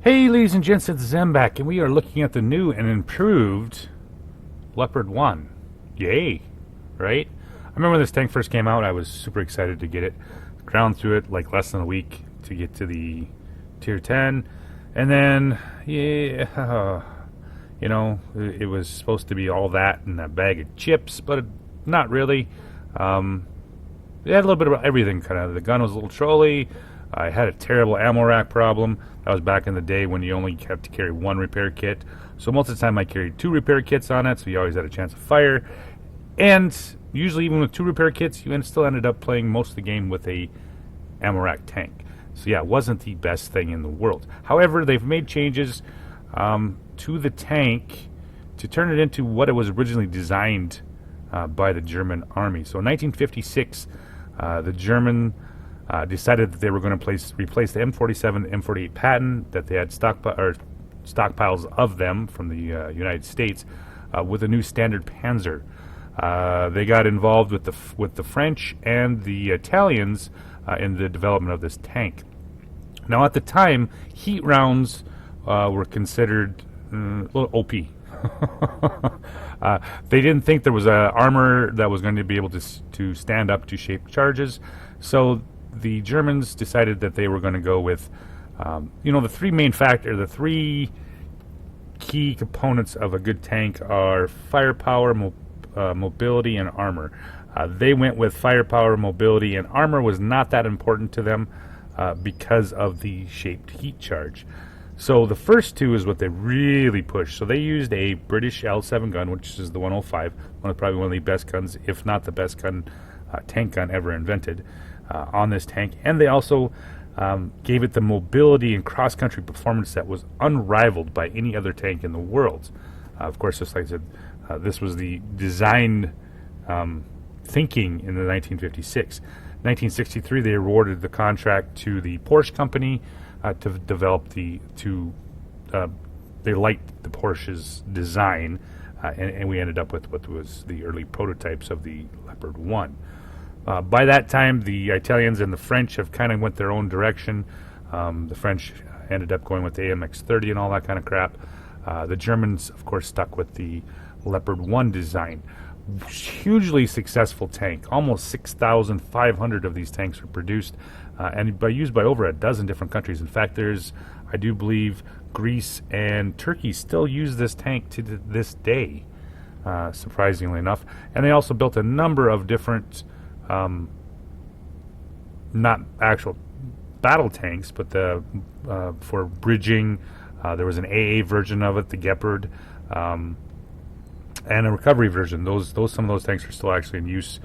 Hey ladies and gents, it's Zembak, and we are looking at the new and improved Leopard 1. Yay, right? I remember when this tank first came out, I was super excited to get it. Ground through it like less than a week to get to the tier 10. And then, it was supposed to be all that and a bag of chips, but not really. It had a little bit of everything, kind of. The gun was a little trolly. I had a terrible ammo rack problem. That was back in the day when you only have to carry one repair kit. So most of the time I carried two repair kits on it, so you always had a chance of fire. And usually even with two repair kits, you still ended up playing most of the game with a ammo rack tank. So yeah, it wasn't the best thing in the world. However, they've made changes to the tank to turn it into what it was originally designed by the German army. So in 1956, the German decided that they were going to replace the M47, M48 Patton, that they had stockpiles of them from the United States, with a new standard Panzer. They got involved with the French and the Italians in the development of this tank. Now, at the time, heat rounds were considered a little OP. They didn't think there was armor that was going to be able to stand up to shaped charges, so the Germans decided that they were going to go with, the three key components of a good tank are firepower, mobility, and armor. They went with firepower, mobility, and armor was not that important to them because of the shaped heat charge. So the first two is what they really pushed. So they used a British L7 gun, which is the 105, probably one of the best guns, if not the best gun, tank gun ever invented, on this tank. And they also gave it the mobility and cross-country performance that was unrivaled by any other tank in the world. Of course, just like I said, this was the design thinking in the 1956. 1963, they awarded the contract to the Porsche company to develop they liked the Porsche's design, and we ended up with what was the early prototypes of the Leopard 1. By that time, the Italians and the French have kind of went their own direction. The French ended up going with the AMX-30 and all that kind of crap. The Germans, of course, stuck with the Leopard 1 design. Hugely successful tank. Almost 6,500 of these tanks were produced and used by over a dozen different countries. In fact, I do believe, Greece and Turkey still use this tank to this day, surprisingly enough. And they also built a number of different, not actual battle tanks, but for bridging. There was an AA version of it, the Leopard, and a recovery version. Some of those tanks are still actually in use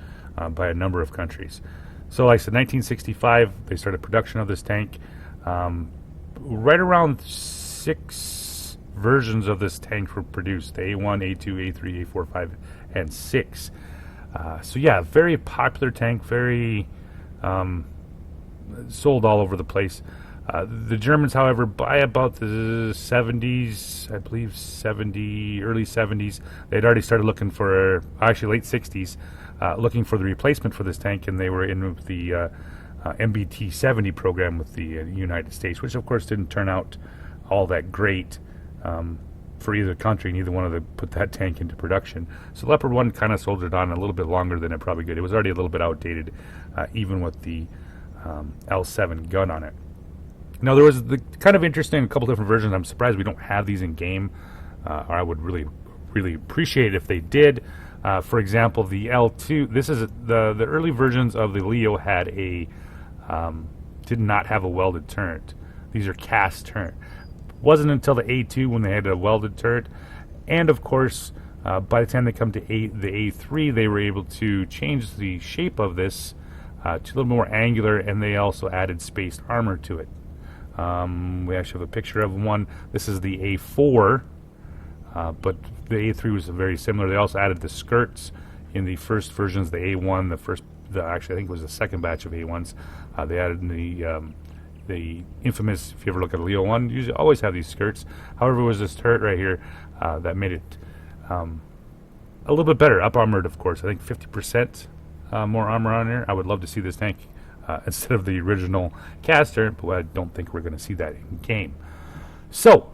by a number of countries. So like I said, 1965, they started production of this tank. Right around 6 versions of this tank were produced: the A1, A2, A3, A4, 5, and 6. So yeah, very popular tank, very sold all over the place. The Germans, however, by about the 70s, I believe early 70s, they'd already started looking for, actually late 60s, looking for the replacement for this tank, and they were in with the MBT-70 program with the United States, which of course didn't turn out all that great for either country. Neither one of them put that tank into production. So Leopard 1 kind of soldiered on a little bit longer than it probably could. It was already a little bit outdated, even with the L7 gun on it. Now, there was the kind of interesting, a couple different versions. I'm surprised we don't have these in game. Or I would really, really appreciate it if they did. For example, the L2. This is the early versions of the Leo had did not have a welded turret. These are cast turret. Wasn't until the A2 when they had a welded turret, and of course, by the time they come to the A3, they were able to change the shape of this to a little more angular, and they also added spaced armor to it. We actually have a picture of one. This is the A4, but the A3 was very similar. They also added the skirts in the first versions, the A1, actually I think it was the second batch of A1s. They added the infamous, if you ever look at a Leo 1, usually always have these skirts. However, it was this turret right here that made it a little bit better, up armored, of course. I think 50% more armor on there. I would love to see this tank instead of the original caster, but I don't think we're going to see that in game. So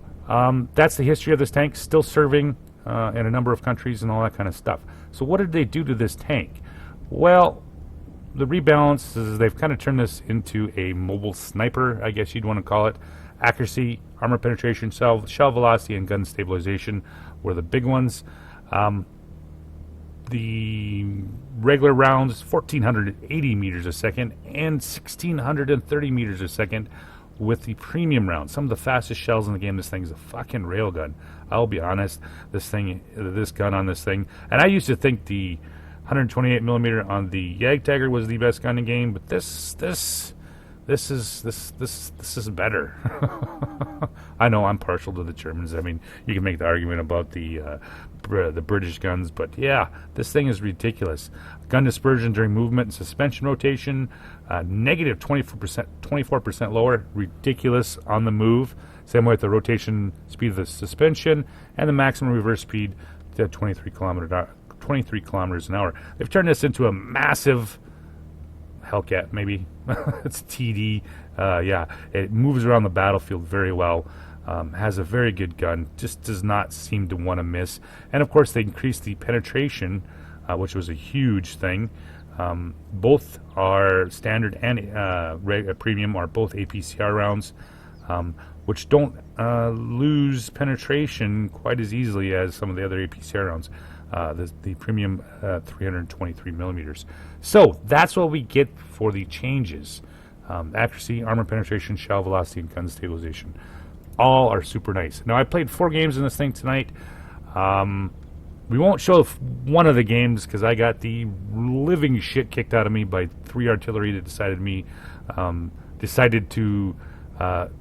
that's the history of this tank, still serving in a number of countries and all that kind of stuff. So what did they do to this tank? Well, the rebalance is they've kind of turned this into a mobile sniper, I guess you'd want to call it. Accuracy, armor penetration, shell velocity, and gun stabilization were the big ones. The regular rounds, 1,480 meters a second and 1,630 meters a second with the premium rounds. Some of the fastest shells in the game. This thing's a fucking railgun. I'll be honest. This gun on this thing. And I used to think the 128 millimeter on the Jagdtiger was the best gun in the game, but this is better. I know I'm partial to the Germans. I mean, you can make the argument about the British guns, but yeah, this thing is ridiculous. Gun dispersion during movement and suspension rotation, negative 24% lower, ridiculous on the move. Same way with the rotation speed of the suspension and the maximum reverse speed to 23 kilometers an hour. They've turned this into a massive Hellcat, maybe. It's TD. Yeah, it moves around the battlefield very well. Has a very good gun. Just does not seem to want to miss. And of course, they increased the penetration, which was a huge thing. Both are standard and premium are both APCR rounds, which don't lose penetration quite as easily as some of the other APCR rounds. The premium 323 millimeters. So that's what we get for the changes. Accuracy, armor penetration, shell velocity, and gun stabilization. All are super nice. Now, I played 4 games in this thing tonight. We won't show one of the games because I got the living shit kicked out of me by 3 artillery that decided to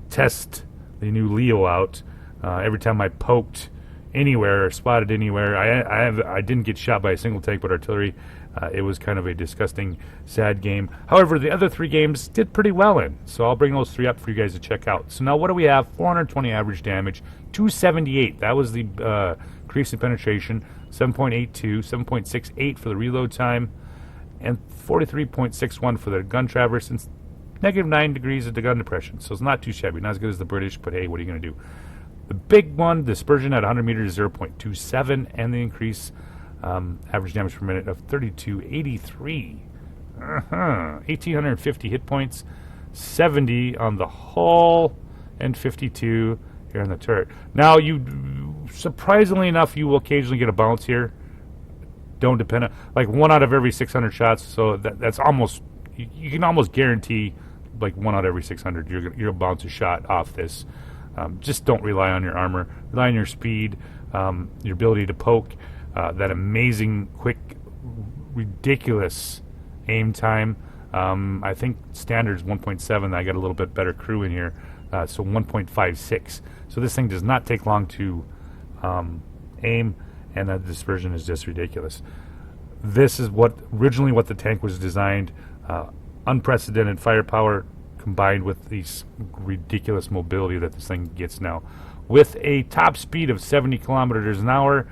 test the new Leo out. Every time I poked anywhere or spotted anywhere, I didn't get shot by a single tank but artillery. It was kind of a disgusting, sad game. However, the other 3 games did pretty well in, so I'll bring those 3 up for you guys to check out. So now what do we have? 420 average damage, 278. That was the increase in penetration, 7.82, 7.68 for the reload time, and 43.61 for the gun traverse, and negative 9 degrees of the gun depression. So it's not too shabby, not as good as the British, but hey, what are you going to do? The big one, dispersion at 100 meters, 0.27, and the increase average damage per minute of 3283. 1,850 hit points, 70 on the hull, and 52 here on the turret. Now, surprisingly enough, you will occasionally get a bounce here. Don't depend on, like 1 out of every 600 shots, so that's almost, you can almost guarantee like 1 out of every 600 you're going to bounce a shot off this. Just don't rely on your armor. Rely on your speed, your ability to poke, that amazing, quick, ridiculous aim time. I think standard's 1.7. I got a little bit better crew in here, so 1.56. So this thing does not take long to aim, and the dispersion is just ridiculous. This is originally what the tank was designed. Unprecedented firepower, combined with these ridiculous mobility that this thing gets now. With a top speed of 70 kilometers an hour,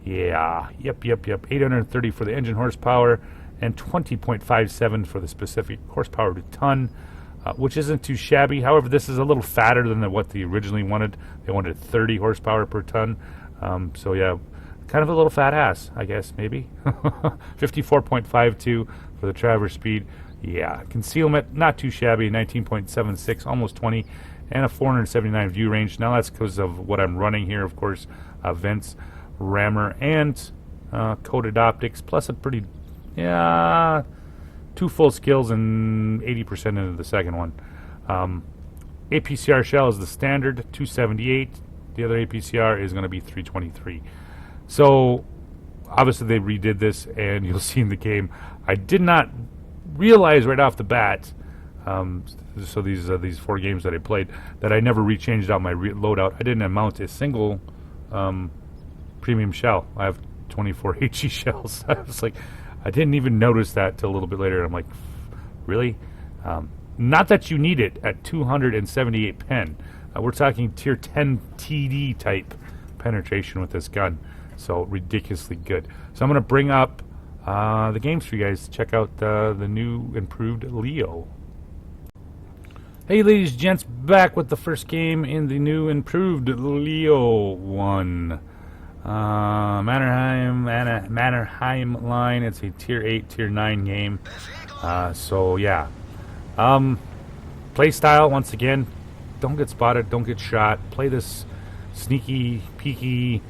yep, 830 for the engine horsepower, and 20.57 for the specific horsepower to ton, which isn't too shabby. However, this is a little fatter than what they originally wanted. They wanted 30 horsepower per ton. So yeah, kind of a little fat ass, I guess, maybe. 54.52 for the traverse speed. Yeah, concealment, not too shabby, 19.76, almost 20, and a 479 view range. Now that's because of what I'm running here, of course, vents, rammer, and coated optics, plus a pretty, 2 full skills and 80% into the second one. APCR shell is the standard, 278. The other APCR is going to be 323. So, obviously they redid this, and you'll see in the game, I did not realize right off the bat, so these 4 games that I played, that I never rechanged out my loadout. I didn't mount a single premium shell. I have 24 HE shells. I was like, I didn't even notice that till a little bit later. I'm like, really? Not that you need it at 278 pen. We're talking tier 10 TD type penetration with this gun. So ridiculously good. So I'm going to bring up the games for you guys to check out the new improved Leo. Hey, ladies and gents, back with the first game in the new improved Leo 1. Mannerheim line. It's a Tier 8, Tier 9 game. So, yeah. Play style, once again, don't get spotted, don't get shot. Play this sneaky, peeky,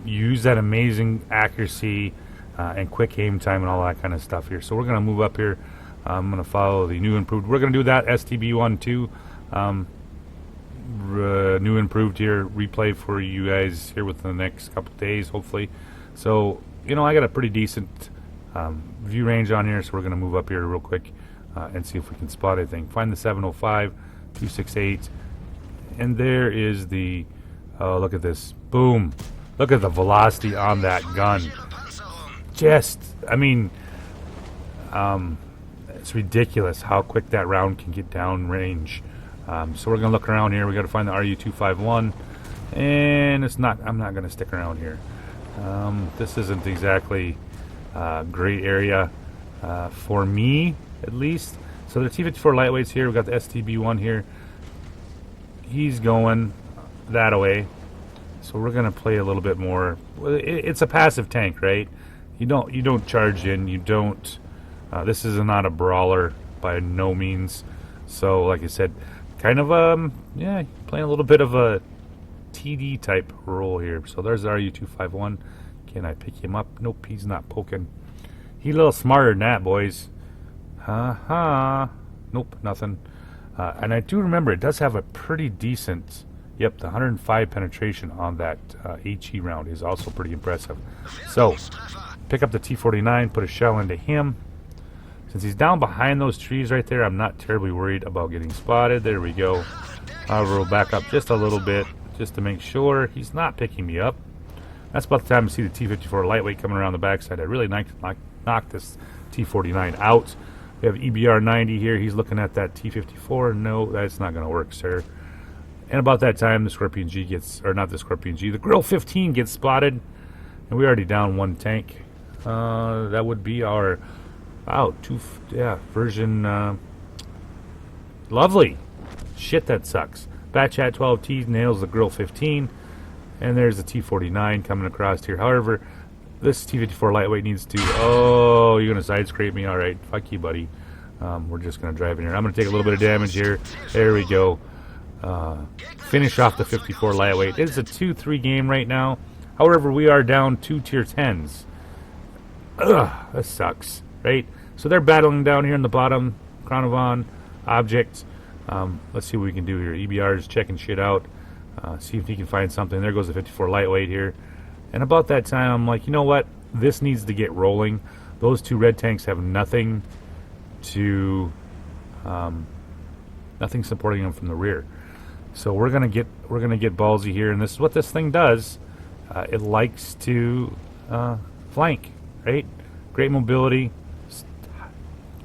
use that amazing accuracy and quick aim time and all that kind of stuff here. So we're going to move up here. I'm going to follow the new improved. We're going to do that STB1 too. New improved here, replay for you guys here within the next couple days, hopefully. So, you know, I got a pretty decent view range on here, so we're going to move up here real quick and see if we can spot anything. Find the 705, 268, and there is the, oh, look at this. Boom. Look at the velocity on that gun. Just, I mean, it's ridiculous how quick that round can get down range. So we're going to look around here. We got to find the RU-251, and it's not. I'm not going to stick around here. This isn't exactly a great area for me, at least. So the T-54 lightweights here. We got the STB1 here. He's going that way. So we're going to play a little bit more. It's a passive tank, right? You don't charge in. You don't. This is not a brawler by no means. So, like I said, kind of yeah, playing a little bit of a TD type role here. So there's the RU-251. Can I pick him up? Nope, he's not poking. He's a little smarter than that, boys. Nope, nothing. And I do remember it does have a pretty decent. Yep, the 105 penetration on that HE round is also pretty impressive. So, pick up the T-49, put a shell into him. Since he's down behind those trees right there, I'm not terribly worried about getting spotted. There we go. I'll roll back up just a little bit just to make sure he's not picking me up. That's about the time to see the T-54 lightweight coming around the backside. I really knocked this T-49 out. We have EBR 90 here. He's looking at that T-54. No, that's not going to work, sir. And about that time, the Scorpion G gets, or not the Scorpion G, the Grill 15 gets spotted. And we already down one tank. That would be our, wow, version, lovely. Shit, that sucks. Batchat 12T nails the Grill 15. And there's the T-49 coming across here. However, this T-54 lightweight needs to, oh, you're going to side scrape me? All right, fuck you, buddy. We're just going to drive in here. I'm going to take a little bit of damage here. There we go. Finish off the 54 lightweight. It's a 2-3 game right now. However, we are down 2 tier 10s. Ugh, that sucks, right? So they're battling down here in the bottom. Cronovan, object. Let's see what we can do here. EBR is checking shit out. See if he can find something. There goes the 54 lightweight here. And about that time, I'm like, you know what? This needs to get rolling. Those two red tanks have nothing to, nothing supporting them from the rear. So we're gonna get ballsy here, and this is what this thing does. It likes to flank, right? Great mobility,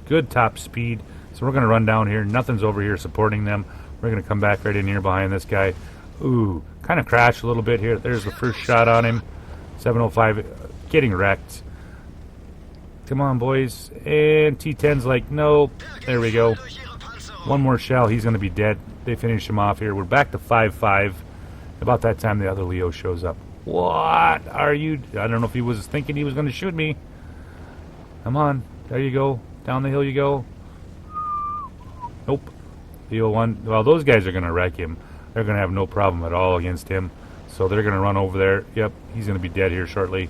good top speed. So we're gonna run down here. Nothing's over here supporting them. We're gonna come back right in here behind this guy. Ooh, kind of crashed a little bit here. There's the first shot on him. 705 getting wrecked. Come on, boys. And T10's like, no. There we go. One more shell. He's going to be dead. They finish him off here. We're back to 5-5. About that time, the other Leo shows up. What are you? I don't know if he was thinking he was going to shoot me. Come on. There you go. Down the hill you go. Nope. Leo 1. Well, those guys are going to wreck him. They're going to have no problem at all against him. So they're going to run over there. Yep, he's going to be dead here shortly.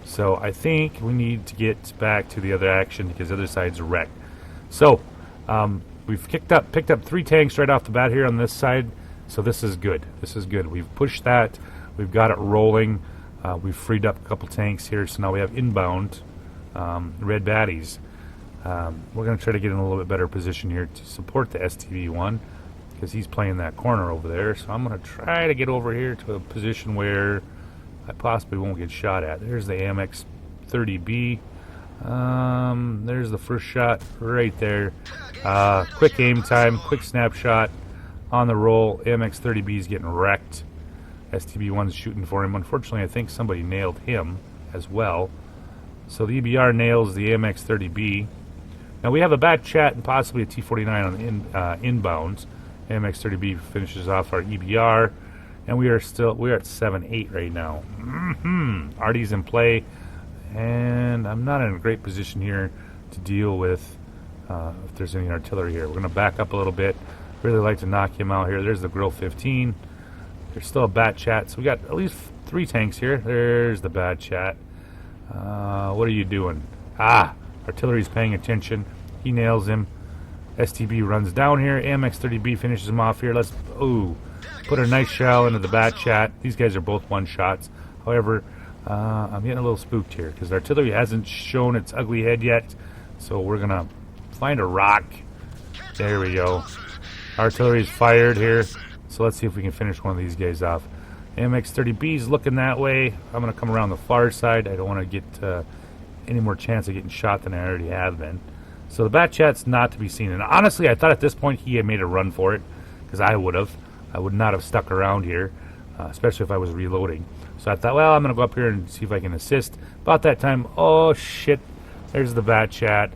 So I think we need to get back to the other action because the other side's wrecked. So we've picked up 3 tanks right off the bat here on this side. So this is good. This is good. We've pushed that. We've got it rolling. We've freed up a couple tanks here. So now we have inbound red baddies. We're going to try to get in a little bit better position here to support the STV-1. Because he's playing that corner over there. So I'm going to try to get over here to a position where I possibly won't get shot at. There's the AMX 30B. There's the first shot right there. Quick aim time, quick snapshot on the roll. AMX 30B is getting wrecked. STB1's shooting for him. Unfortunately, I think somebody nailed him as well. So the EBR nails the AMX 30B. Now we have a Bat Chat and possibly a T-49 on the inbounds. AMX-30B finishes off our EBR, and we're at 7-8 right now. Artie's in play, and I'm not in a great position here to deal with if there's any artillery here. We're going to back up a little bit. Really like to knock him out here. There's the Grill 15. There's still a Bat Chat, so we got at least 3 tanks here. There's the Bat Chat. What are you doing? Artillery's paying attention. He nails him. STB runs down here. AMX-30B finishes him off here. Let's put a nice shell into the Bat Chat. These guys are both one-shots. However, I'm getting a little spooked here because the artillery hasn't shown its ugly head yet. So we're going to find a rock. There we go. Artillery's fired here. So let's see if we can finish one of these guys off. AMX-30B's looking that way. I'm going to come around the far side. I don't want to get any more chance of getting shot than I already have been. So the Bat Chat's not to be seen. And honestly, I thought at this point he had made a run for it, because I would have. I would not have stuck around here, especially if I was reloading. So I thought, well, I'm going to go up here and see if I can assist. About that time, oh shit, there's the Bat Chat.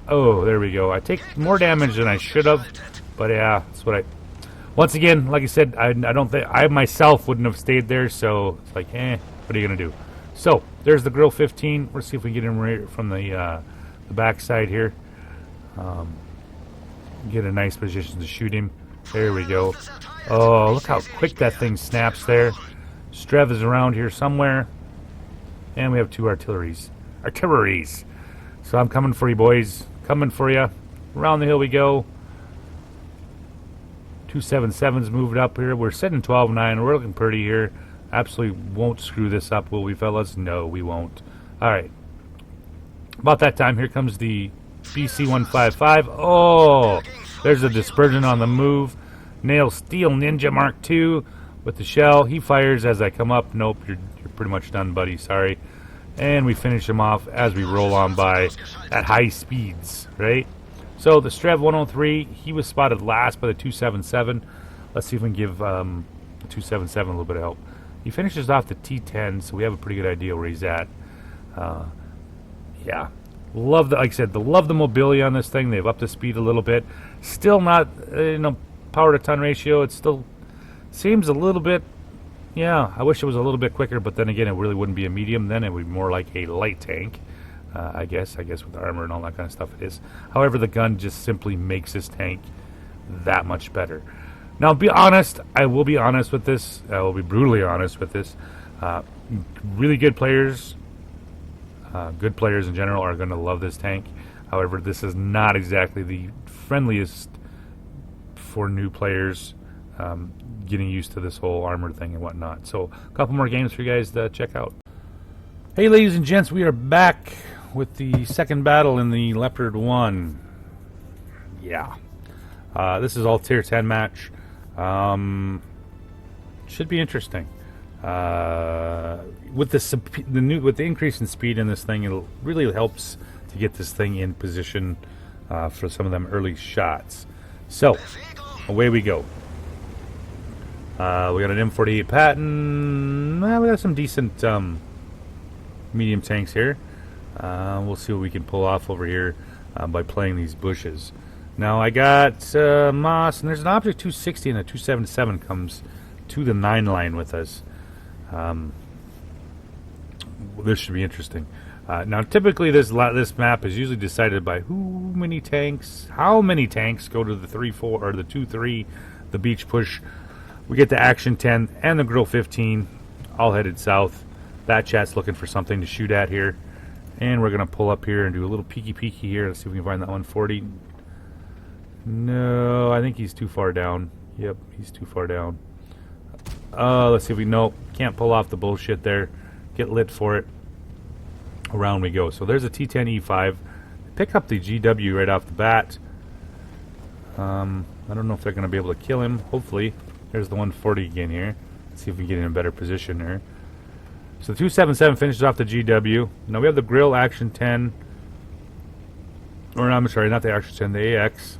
Oh, there we go. I take more damage than I should have, but yeah, that's what I... Once again, like I said, I don't think... I myself wouldn't have stayed there, so it's like, what are you going to do? So, there's the Grill 15. Let's see if we can get him right from the back side here. Get a nice position to shoot him. There we go. Oh, look how quick that thing snaps there. Strev is around here somewhere. And we have 2 artilleries. Artilleries! So I'm coming for you, boys. Coming for you. Around the hill we go. 277's moved up here. We're sitting 12-9. We're looking pretty here. Absolutely won't screw this up, will we, fellas? No, we won't. Alright. About that time, here comes the BC-155. Oh! There's a dispersion on the move. Nail Steel Ninja Mark II with the shell. He fires as I come up. Nope, you're pretty much done, buddy. Sorry. And we finish him off as we roll on by at high speeds, right? So the Strev 103, he was spotted last by the 277. Let's see if we can give the 277 a little bit of help. He finishes off the T10, so we have a pretty good idea where he's at. Yeah. Love the, like I said, love the mobility on this thing. They've upped the speed a little bit. Still not, power to ton ratio. It still seems a little bit, yeah, I wish it was a little bit quicker, but then again, it really wouldn't be a medium. Then it would be more like a light tank, I guess with the armor and all that kind of stuff it is. However, the gun just simply makes this tank that much better. Now, be honest, I will be honest with this. I will be brutally honest with this. Really good players in general are going to love this tank. However, this is not exactly the friendliest for new players getting used to this whole armor thing and whatnot. So, a couple more games for you guys to check out. Hey, ladies and gents, we are back with the second battle in the Leopard 1. Yeah. This is all tier 10 match. Should be interesting. With the increase in speed in this thing, it really helps to get this thing in position for some of them early shots. So, away we go. We got an M48 Patton. We got some decent medium tanks here. We'll see what we can pull off over here by playing these bushes. Now I got Moss, and there's an Object 260 and a 277 comes to the 9 line with us. This should be interesting. Now typically this map is usually decided by how many tanks go to the 3-4 or the 2-3, the beach push. We get the Action 10 and the Grill 15 all headed south. Bat Chat's looking for something to shoot at here. And we're going to pull up here and do a little peeky here. Let's see if we can find that 140. No, I think he's too far down. Yep, he's too far down. Let's see if we... Nope, can't pull off the bullshit there. Get lit for it. Around we go. So there's a T10 E5. Pick up the GW right off the bat. I don't know if they're going to be able to kill him. Hopefully. There's the 140 again here. Let's see if we can get in a better position here. So the 277 finishes off the GW. Now we have the Grill Action 10. Or I'm sorry, not the Action 10, the AX.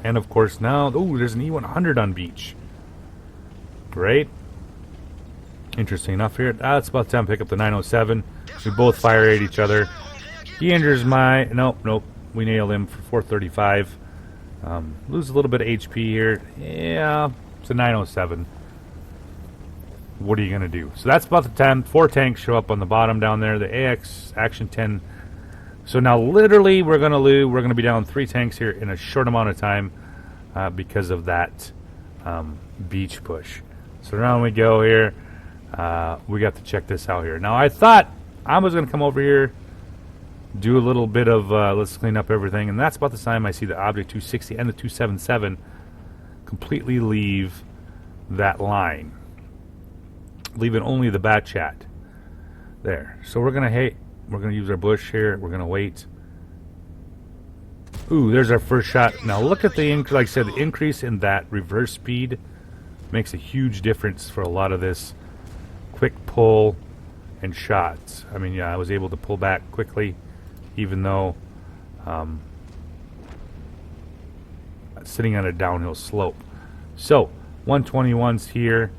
And of course now, there's an E100 on beach. Great. Interesting enough here. It's about time to pick up the 907. We both fire at each other. He injures my... Nope. We nail him for 435. Lose a little bit of HP here. Yeah, it's a 907. What are you going to do? So that's about the time. 4 tanks show up on the bottom down there. The AX Action 10. So now literally we're going to lose. We're going to be down 3 tanks here in a short amount of time because of that beach push. So now we go here. We got to check this out here. Now I thought I was going to come over here, do a little bit of let's clean up everything, and that's about the time I see the Object 260 and the 277 completely leave that line, leaving only the bat chat there. So we're gonna use our bush here. We're gonna wait. Ooh, there's our first shot. Now look at the like I said, the increase in that reverse speed makes a huge difference for a lot of this quick pull and shots. I mean, yeah, I was able to pull back quickly, even though sitting on a downhill slope. So 121's here.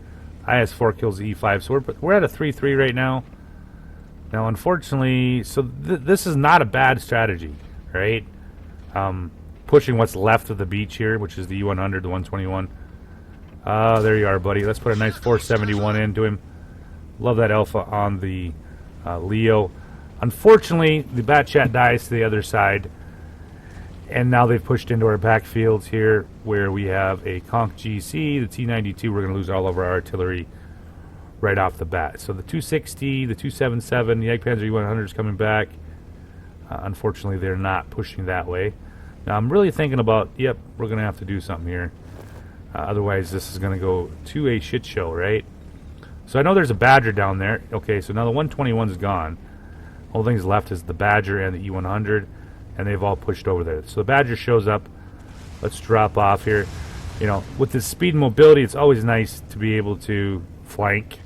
IS4 kills the E5, so we're at a 3-3 right now. Now, unfortunately, so this is not a bad strategy, right? Pushing what's left of the beach here, which is the U100, the 121. There you are, buddy. Let's put a nice 471 into him. Love that alpha on the Leo. Unfortunately, the bat chat dies to the other side, and now they've pushed into our backfields here, where we have a Conch GC, the T92. We're going to lose all of our artillery right off the bat. So the 260, the 277, the Jagdpanzer E100 is coming back. Unfortunately, they're not pushing that way. Now, I'm really thinking about, yep, we're going to have to do something here. Otherwise, this is going to go to a shit show, right? So I know there's a Badger down there. Okay, so now the 121's gone. All things left is the Badger and the E100, and they've all pushed over there. So the Badger shows up. Let's drop off here. You know, with this speed and mobility, it's always nice to be able to flank,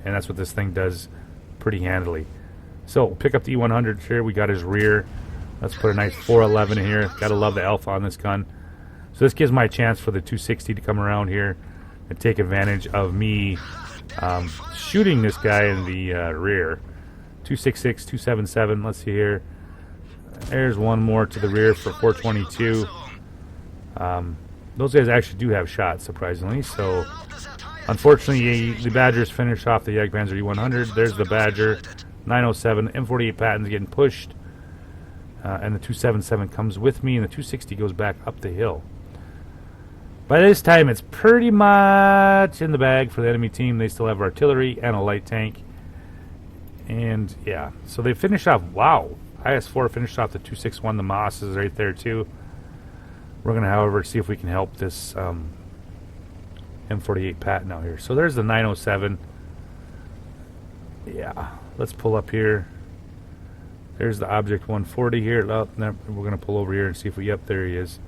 and that's what this thing does pretty handily. So pick up the E100 here. We got his rear. Let's put a nice 411 in here. Gotta love the alpha on this gun. So this gives my a chance for the 260 to come around here and take advantage of me shooting this guy in the rear. 266, 277. Let's see here. There's one more to the rear for 422. Those guys actually do have shots, surprisingly. So, unfortunately, the Badgers finish off the Jagdpanzer E100. There's the Badger. 907. M48 Patton's getting pushed. And the 277 comes with me, and the 260 goes back up the hill. By this time, it's pretty much in the bag for the enemy team. They still have artillery and a light tank. And, yeah. So they finish off. Wow. IS-4 finished off the 261. The Moss is right there, too. We're going to, however, see if we can help this M48 Patton out here. So there's the 907. Yeah. Let's pull up here. There's the Object 140 here. Oh, no, we're going to pull over here and see if we... Yep, there he is.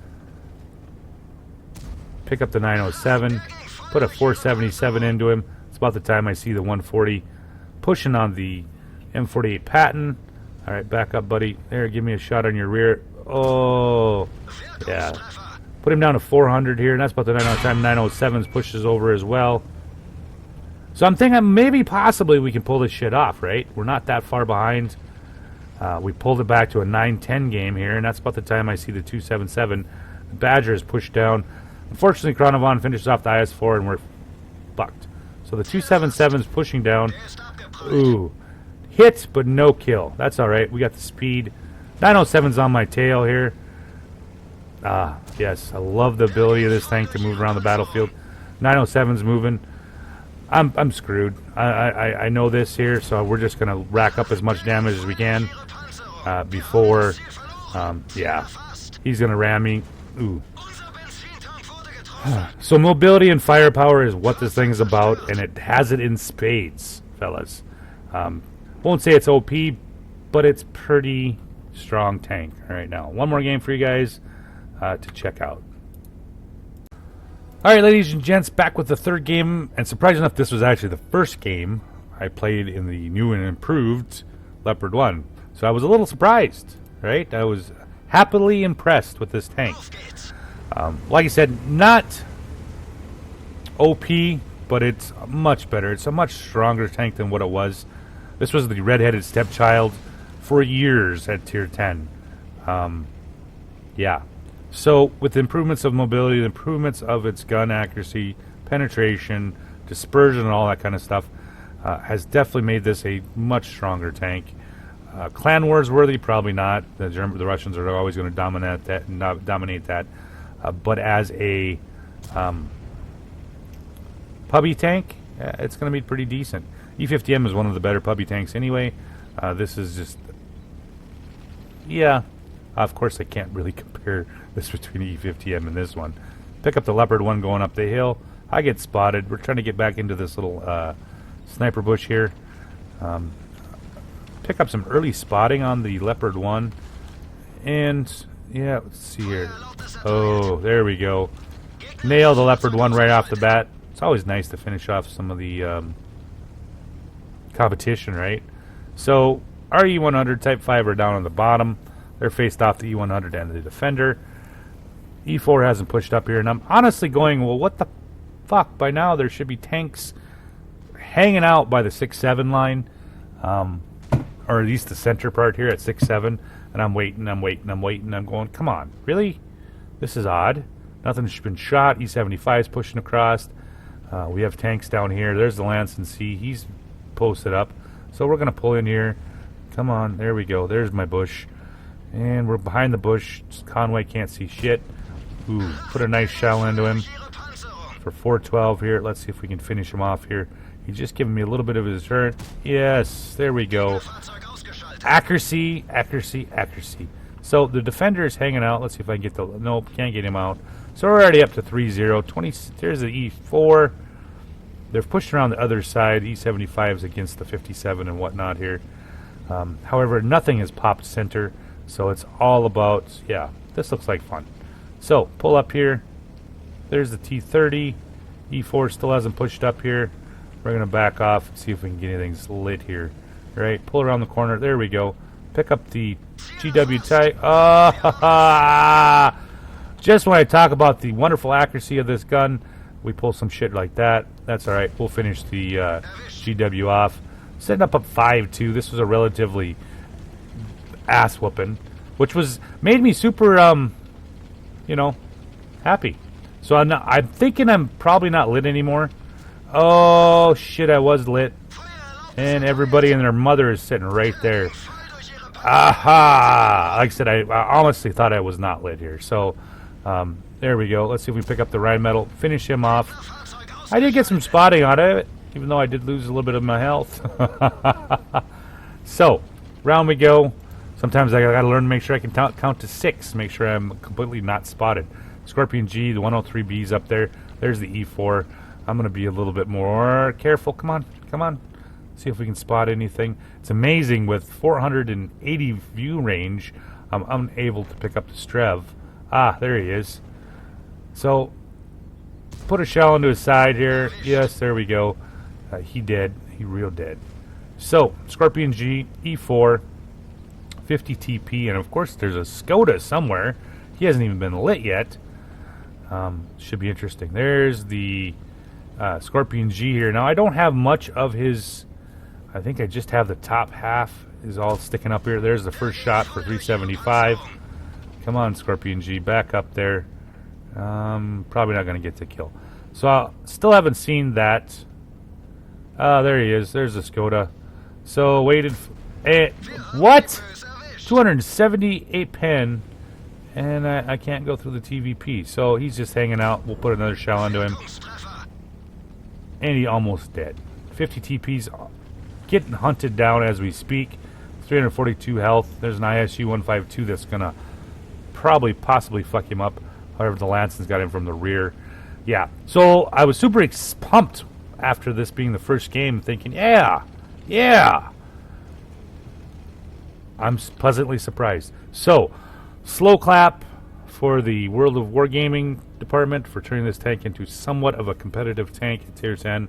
Pick up the 907. Put a 477 into him. It's about the time I see the 140 pushing on the M48 Patton. All right, back up, buddy. There, give me a shot on your rear. Oh, yeah. Put him down to 400 here, and that's about the time 907s pushes over as well. So I'm thinking maybe possibly we can pull this shit off, right? We're not that far behind. We pulled it back to a 9-10 game here, and that's about the time I see the 277. The Badger is pushed down. Unfortunately, Kronovan finishes off the IS-4, and we're fucked. So the 277's pushing down. Ooh. Hit, but no kill. That's all right. We got the speed. 907's on my tail here. Yes, I love the ability of this tank to move around the battlefield. 907's moving. I'm screwed. I know this here, so we're just going to rack up as much damage as we can before, yeah, he's going to ram me. Ooh. So mobility and firepower is what this thing's about, and it has it in spades, fellas. Won't say it's OP, but it's pretty strong tank right now. One more game for you guys to check out. Alright, ladies and gents, back with the third game, and surprisingly enough, this was actually the first game I played in the new and improved Leopard 1. So I was a little surprised, right? I was happily impressed with this tank. Like I said, not OP, but it's much better. It's a much stronger tank than what it was. This was the red-headed stepchild for years at tier 10. Yeah. So with the improvements of mobility, the improvements of its gun accuracy, penetration, dispersion, and all that kind of stuff, has definitely made this a much stronger tank. Clan Wars worthy, probably not. The Russians are always going to dominate that. But as a Pubby tank, it's going to be pretty decent. E50M is one of the better Pubby tanks anyway. This is just, yeah. Of course, I can't really compare this between E50M and this one. Pick up the Leopard one going up the hill. I get spotted. We're trying to get back into this little sniper bush here. Pick up some early spotting on the Leopard one. And, yeah, let's see here. Oh, there we go. Nail the Leopard one right off the bat. It's always nice to finish off some of the competition, right? So, our E100 Type 5 are down on the bottom. They're faced off the E100 and the Defender. E4 hasn't pushed up here, and I'm honestly going, well, what the fuck? By now, there should be tanks hanging out by the 6-7 line, or at least the center part here at 6-7, and I'm waiting. I'm going, come on, really? This is odd. Nothing's been shot. E75 is pushing across. We have tanks down here. There's the Lance and C. He's posted up. So we're going to pull in here. Come on. There we go. There's my bush. And we're behind the bush. Conway can't see shit. Ooh, put a nice shell into him for 412 here. Let's see if we can finish him off here. He's just giving me a little bit of his turn. Yes, there we go. Accuracy, accuracy, accuracy. So the Defender is hanging out. Let's see if I can get the... Nope, can't get him out. So we're already up to 3-0. 20. There's the E4. They're pushed around the other side. E75 is against the 57 and whatnot here. However, nothing has popped center. So it's all about... Yeah, this looks like fun. So, pull up here. There's the T30. E4 still hasn't pushed up here. We're going to back off and see if we can get anything lit here. All right, pull around the corner. There we go. Pick up the GW type. Just when I talk about the wonderful accuracy of this gun, we pull some shit like that. That's all right. We'll finish the GW off. Setting up 5-2. This was a relatively ass whooping, which made me super, happy. So I'm thinking I'm probably not lit anymore. Oh shit, I was lit, and everybody and their mother is sitting right there. Aha! Like I said, I honestly thought I was not lit here. So there we go. Let's see if we pick up the Rhine medal, finish him off. I did get some spotting out of it, even though I did lose a little bit of my health. So round we go. Sometimes I gotta learn to make sure I can count to 6, make sure I'm completely not spotted. Scorpion G, the 103B's up there. There's the E4. I'm gonna be a little bit more careful. Come on, come on. See if we can spot anything. It's amazing with 480 view range, I'm unable to pick up the Strev. Ah, there he is. So, put a shell into his side here. Yes, there we go. He dead. He real dead. So, Scorpion G, E4. 50 TP, and of course there's a Skoda somewhere. He hasn't even been lit yet. Should be interesting. There's the Scorpion G here. Now I don't have much of his. I think I just have the top half is all sticking up here. There's the first shot for 375. Come on, Scorpion G, back up there. Probably not going to get the kill. So I still haven't seen that. There he is. There's the Skoda. So waited. What? 278 pen, and I can't go through the TVP, so he's just hanging out. We'll put another shell into him, and he almost dead. 50 TP's getting hunted down as we speak. 342 health. There's an ISU 152 that's gonna possibly fuck him up. However, the Lanson's got him from the rear. Yeah, so I was super pumped after this being the first game, thinking, yeah. I'm pleasantly surprised. So, slow clap for the World of Wargaming department for turning this tank into somewhat of a competitive tank at Tier 10.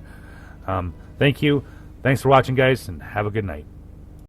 Thank you. Thanks for watching, guys, and have a good night.